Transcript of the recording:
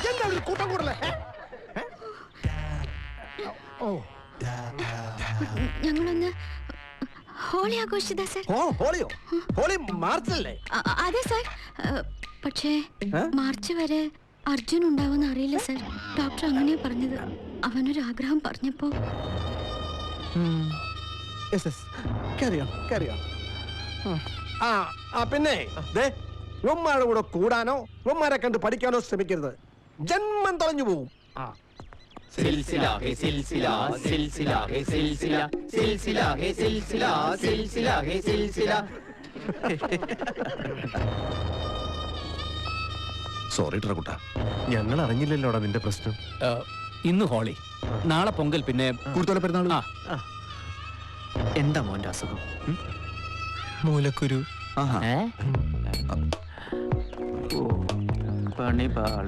എന്താ ഒരു കൂട്ടം കൂടലേ? ഓ, ഞങ്ങളൊന്ന് ഹോളി ആഘോഷിച്ചതാ സർ. ഹോളിയോ? ഹോളി മാർച്ചല്ലേ? അതെ സർ. പക്ഷേ മാർച്ച് വരെ അർജുൻ ഉണ്ടാവുമെന്ന് അറിയില്ല സർ. ഡോക്ടർ അങ്ങനെയാ പറഞ്ഞത്. അവനൊരു ആഗ്രഹം പറഞ്ഞപ്പോ. പിന്നെ ഉമ്മാരുടെ കൂടെ കൂടാനോ ഉമ്മാരെ കണ്ട് പഠിക്കാനോ ശ്രമിക്കരുത്. ജന്മം തൊലഞ്ഞു പോവും. सिलसिला है सिलसिला सिलसिला है सिलसिला सिलसिला है सिलसिला सिलसिला है सिलसिला സോറി ട്രകുട്ട, ഞങ്ങൾ അറിഞ്ഞില്ലല്ലോടാ നിന്റെ പ്രശ്നം. ഇന്ന് ഹോളി, നാളെ പൊങ്കൽ, പിന്നെ കൂടുതൽ പെരുന്നാൾ. എന്താ മോന്റെ അസുഖം? മൂലക്കുരു. പണി പാളി.